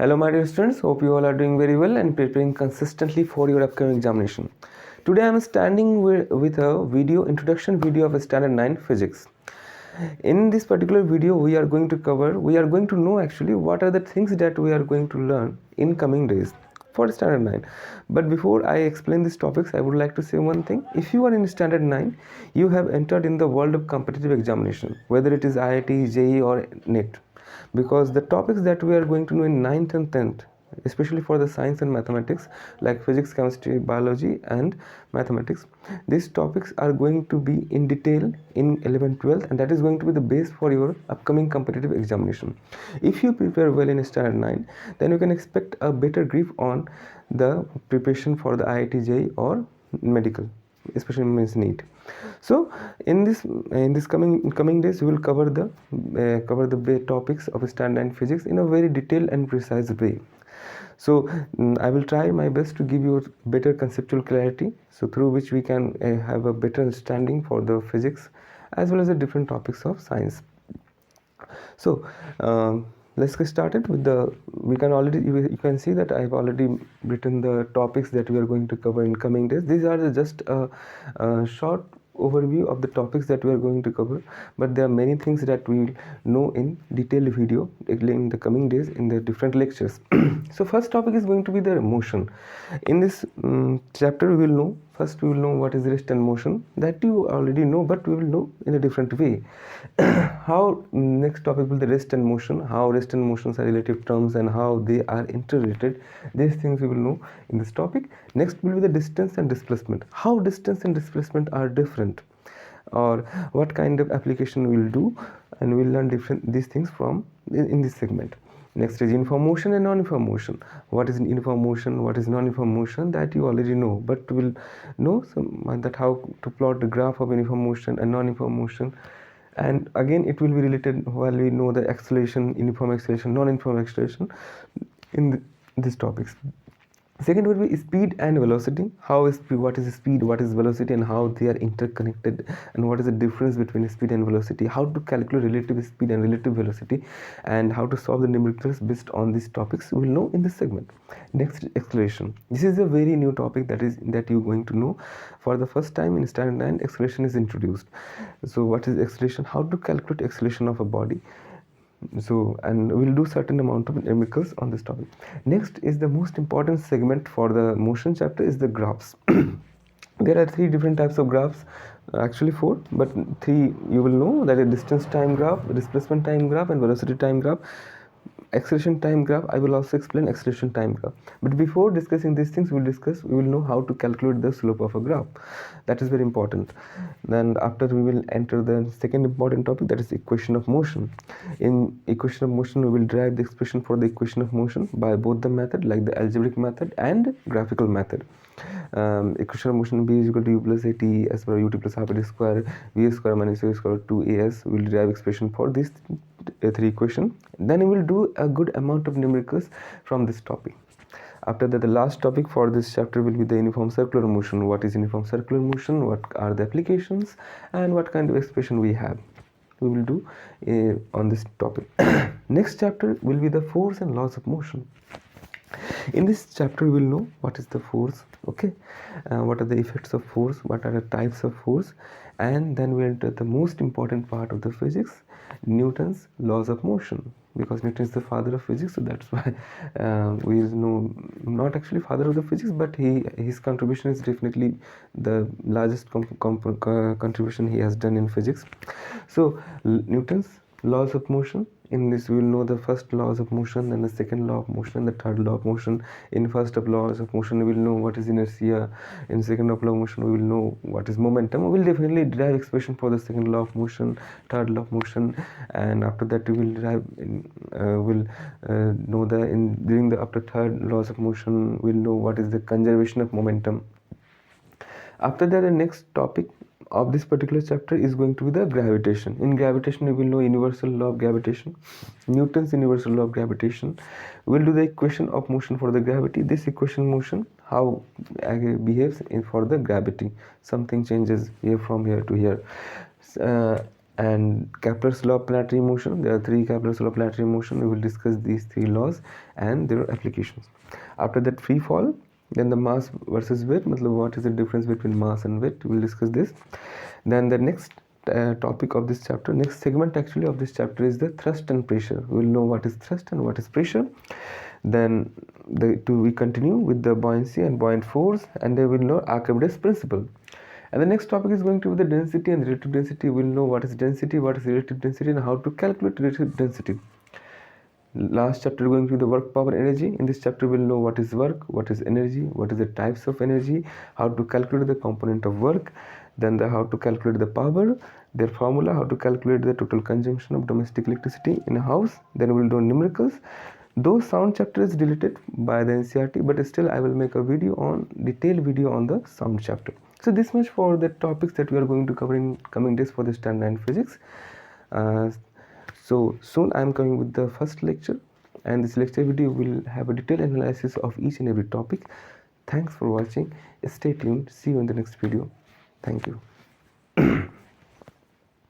Hello my dear students, hope you all are doing very well and preparing consistently for your upcoming examination. Today I am standing with a introduction video of Standard 9 Physics. In this particular video we are going to know actually what are the things that we are going to learn in coming days for Standard 9. But before I explain these topics, I would like to say one thing. If you are in Standard 9, you have entered in the world of competitive examination, whether it is IIT, JEE or NET. Because the topics that we are going to know in 9th and 10th, especially for the science and mathematics like physics, chemistry, biology and mathematics, these topics are going to be in detail in 11th, 12th, and that is going to be the base for your upcoming competitive examination. If you prepare well in Standard 9, then you can expect a better grip on the preparation for the IIT, JEE or medical, especially means NEET. So in this coming days we will cover the topics of Standard 9 Physics in a very detailed and precise way. So I will try my best to give you better conceptual clarity, so through which we can have a better understanding for the physics as well as the different topics of science. So let's get started with you can see that I've already written the topics that we are going to cover in coming days. These are just a short overview of the topics that we are going to cover, but there are many things that we will know in detailed video in the coming days in the different lectures. So first topic is going to be the motion. In this chapter we will know what is rest and motion, that you already know, but we will know in a different way. How next topic will be the rest and motion, how rest and motions are relative terms and how they are interrelated. These things we will know in this topic. Next will be the distance and displacement, how distance and displacement are different, or what kind of application we will do, and we will learn these things from in this segment. Next is uniform motion and non-uniform motion. What is uniform motion, what is non-uniform motion, that you already know, but we will know that how to plot the graph of uniform motion and non-uniform motion. And again it will be related while we know the acceleration, uniform acceleration, non-uniform acceleration in these topics. Second would be speed and velocity. What is speed, what is velocity, and how they are interconnected, and what is the difference between speed and velocity, how to calculate relative speed and relative velocity, and how to solve the numericals based on these topics we will know in this segment. Next, acceleration. This is a very new topic that you're going to know for the first time in Standard 9. Acceleration is introduced. So what is acceleration, how to calculate acceleration of a body. So, and we'll do certain amount of numericals on this topic. Next is the most important segment for the motion chapter is the graphs. There are three different types of graphs, actually four, but three you will know, that is distance time graph, displacement time graph, and velocity time graph. Acceleration time graph, I will also explain acceleration time graph. But before discussing these things, we will know how to calculate the slope of a graph. That is very important. Then after we will enter the second important topic, that is equation of motion. In equation of motion, we will derive the expression for the equation of motion by both the method, like the algebraic method and graphical method. Equation of motion B is equal to U plus AT as per UT plus half AT square, V square minus U square 2AS. We will derive expression for these three equation. Then we will do a good amount of numericals from this topic. After that, the last topic for this chapter will be the uniform circular motion. What is uniform circular motion, what are the applications, and what kind of expression we have, we will do on this topic. Next chapter will be the force and laws of motion. In this chapter we will know what is the force, okay, what are the effects of force, what are the types of force, and then we enter the most important part of the physics, Newton's laws of motion, because Newton is the father of physics. So that's why we know, not actually father of the physics, but his contribution is definitely the largest contribution he has done in physics. So Newton's laws of motion. In this we will know the first laws of motion, then the second law of motion, and the third law of motion. In first of laws of motion we will know what is inertia. In second of law of motion we will know what is momentum. We will definitely derive expression for the second law of motion, third law of motion, and after that we will derive know after third laws of motion we will know what is the conservation of momentum. After that, the next topic of this particular chapter is going to be the gravitation. In gravitation we will know universal law of gravitation, Newton's universal law of gravitation. We will do the equation of motion for the gravity. This equation motion, how behaves for the gravity. Something changes here from here to here. and Kepler's law of planetary motion. There are 3 Kepler's law of planetary motion. We will discuss these 3 laws and their applications. After that, free fall, then the mass versus weight, what is the difference between mass and weight, we will discuss this. Then the next topic of this chapter, next segment actually of this chapter, is the thrust and pressure. We will know what is thrust and what is pressure. Then we continue with the buoyancy and buoyant force, and they will know Archimedes principle. And the next topic is going to be the density and relative density. We will know what is density, what is relative density, and how to calculate relative density. Last chapter going to the work, power, energy. In this chapter we will know what is work, what is energy, what is the types of energy, how to calculate the component of work, then how to calculate the power, their formula, how to calculate the total consumption of domestic electricity in a house. Then we will do numericals. Those sound chapter is deleted by the NCERT, but still I will make a detailed video on the sound chapter. So this much for the topics that we are going to cover in coming days for the standard 9 physics. So soon I am coming with the first lecture, and this lecture video will have a detailed analysis of each and every topic. Thanks for watching. Stay tuned. See you in the next video. Thank you.